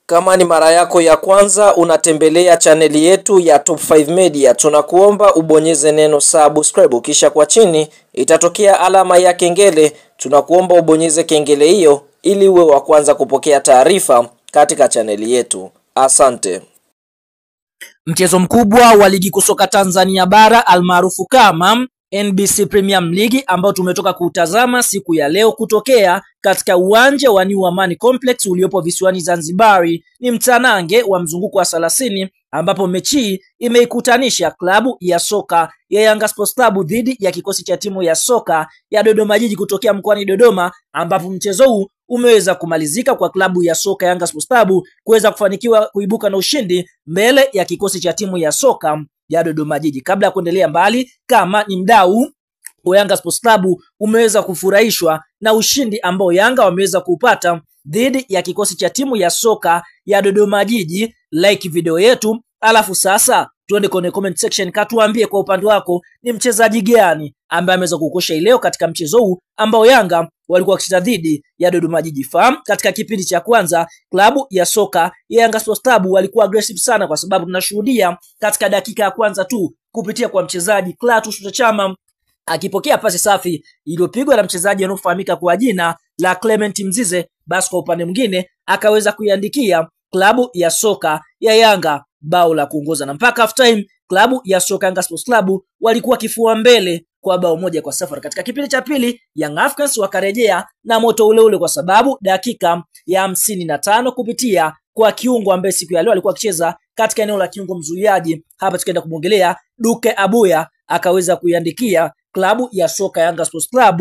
Kama ni mara yako ya kwanza unatembelea chaneli yetu ya Top 5 Media, tunakuomba ubonyeze neno subscribe, kisha kwa chini itatokea alama ya kengele. Tunakuomba ubonyeze kengele hiyo ili uwe wa kwanza kupokea taarifa katika chaneli yetu. Asante. Mchezo mkubwa wa ligi kusoka Tanzania bara almaarufu kama NBC Premium League ambao tumetoka kutazama siku ya leo kutokea katika uwanja wa New Amani Complex uliopo visiwani Zanzibari ni mtanange wa mzunguko wa 30 ambapo mechi imeikutanisha klabu ya soka ya Yanga Sports Club dhidi ya kikosi cha timu ya soka ya Dodoma Jiji kutokea mkoani Dodoma, ambapo mchezo huu umeweza kumalizika kwa klabu ya soka Yanga Sports Club kuweza kufanikiwa kuibuka na ushindi mbele ya kikosi cha timu ya soka ya Dodoma Jiji. Kabla ya kuendelea mbali, kama ni mdau wa Yanga Sports Club umeweza kufurahishwa na ushindi ambao Yanga wameweza kupata dhidi ya kikosi cha timu ya soka ya Dodoma Jiji, like video yetu, alafu sasa tuende kwenye comment section katuambie kwa upande wako ni mchezaji gani ambaye ameweza kukosha leo katika mchezo huu ambao Yanga walikuwa wakicheza dhidi ya Dodoma Jiji. Fahamu katika kipindi cha kwanza klabu ya soka ya Yanga Sports Club walikuwa aggressive sana, kwa sababu tunashuhudia katika dakika ya kwanza tu kupitia kwa mchezaji Clatous Chama akipokea pasi safi iliyopigwa na mchezaji anayefahamika kwa jina la Clement Mzize, basi kwa upande mwingine akaweza kuiandikia klabu ya soka ya Yanga bao la kuongoza, na mpaka half time klabu ya soka Yanga Sports Club walikuwa kifua mbele kwa bao 1-0. Katika kipindi cha pili Young Africans wakarejea na moto ule ule, kwa sababu dakika ya 55 kupitia kwa kiungo ambaye siku ya leo alikuwa akicheza katika eneo la kiungo mzuiaji, hapa tukaenda kumwongelea Duke Abuya, akaweza kuiandikia klabu ya soka Yanga Sports Club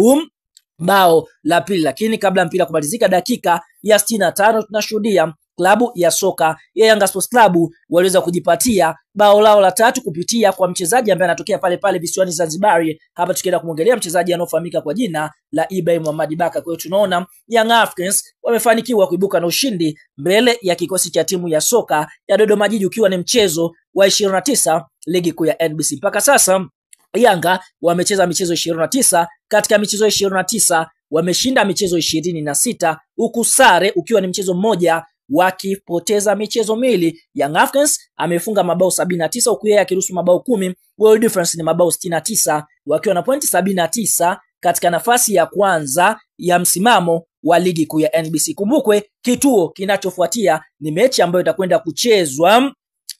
bao la pili. Lakini kabla mpira kumalizika dakika ya 65 tunashuhudia klabu ya soka ya Yanga Sports Club waliweza kujipatia bao lao la tatu kupitia kwa mchezaji ambaye anatokea pale pale visiwani Zanzibari, hapa tukienda kumwongelea mchezaji anaofahamika kwa jina la Ibrahim Muhammad Baka. Kwa hiyo tunaona Young Africans wamefanikiwa kuibuka na ushindi mbele ya kikosi cha timu ya soka ya Dodoma Jiji, ukiwa ni mchezo wa 29 ligi kuu ya NBC. Mpaka sasa Yanga wamecheza michezo 29, katika michezo 29 wameshinda michezo 26, huku sare ukiwa ni mchezo mmoja wakipoteza michezo miwili. Young Africans amefunga mabao 79 huku yeye akiruhusu mabao 10. Goal difference ni mabao 69 wakiwa na pointi 79 katika nafasi ya kwanza ya msimamo wa ligi kuu ya NBC. Kumbukwe kituo kinachofuatia ni mechi ambayo itakwenda kuchezwa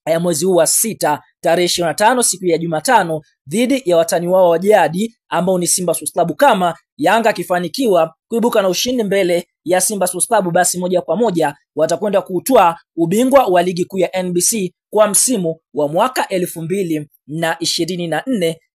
ya mwezi huu wa 6 tarehe 25 siku ya Jumatano dhidi ya watani wao wa jadi ambao ni Simba Sports Club. Kama Yanga akifanikiwa kuibuka na ushindi mbele ya Simba Sports Club, basi moja kwa moja watakwenda kuutwaa ubingwa wa ligi kuu ya NBC kwa msimu wa mwaka 2024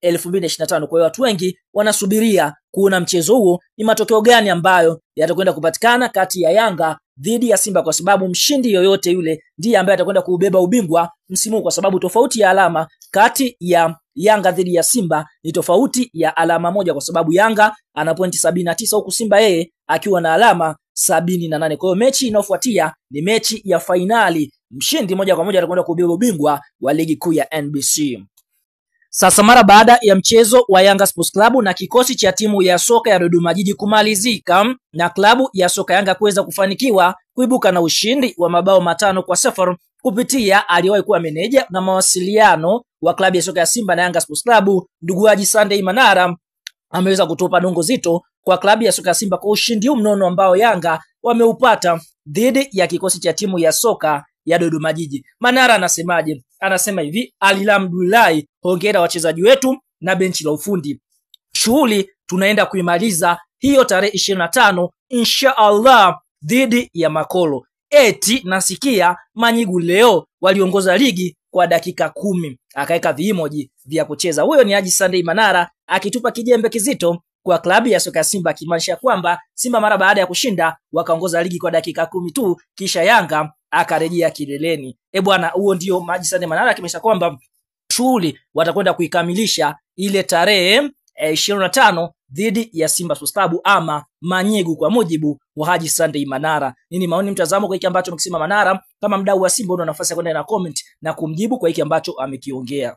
2025. Kwa hiyo watu wengi wanasubiria kuona mchezo huo ni matokeo gani ambayo yatakwenda kupatikana kati ya Yanga dhidi ya Simba, kwa sababu mshindi yoyote yule ndiye ambaye atakwenda kuubeba ubingwa msimu, kwa sababu tofauti ya alama kati ya Yanga dhidi ya Simba ni tofauti ya alama moja, kwa sababu Yanga ana pointi 79 huku Simba yeye akiwa na alama 78. Kwa hiyo mechi inayofuatia ni mechi ya fainali, mshindi moja kwa moja atakwenda kubeba ubingwa wa ligi kuu ya NBC. Sasa mara baada ya mchezo wa Yanga Sports Club na kikosi cha timu ya soka ya Dodoma Jiji kumalizika na klabu ya soka Yanga kuweza kufanikiwa kuibuka na ushindi wa mabao 5-0 kupitia aliyewahi kuwa meneja na mawasiliano wa klabu ya soka ya Simba na Yanga Sports Club, ndugu Haji Sunday Manara ameweza kutupa dongo zito kwa klabu ya soka ya Simba kwa ushindi mnono ambao Yanga wameupata dhidi ya kikosi cha timu ya soka ya Dodoma Jiji. Manara anasemaje? Anasema hivi: alhamdulillah, hongera wachezaji wetu na benchi la ufundi. Shughuli tunaenda kuimaliza hiyo tarehe 25 inshallah dhidi ya Makolo. Eti nasikia Manyigu leo waliongoza ligi kwa dakika 10. Akaweka viimoji vya kucheza. Huyo ni Haji Sunday Manara akitupa kijembe kizito kwa klabu ya soka ya Simba, kimaanisha kwamba Simba mara baada ya kushinda wakaongoza ligi kwa dakika 10 tu, kisha Yanga akarejea kileleni. Bwana, huo ndio Haji Sunday Manara akimaanisha kwamba shughuli watakwenda kuikamilisha ile tarehe 25 dhidi ya Simba Sports Club ama Manyigu, kwa mujibu wa Haji Sunday Manara. Nini maoni mtazamo kwa hiki ambacho amekisema Manara? Kama mdau wa Simba una nafasi ya kwenda na comment na kumjibu kwa hiki ambacho amekiongea.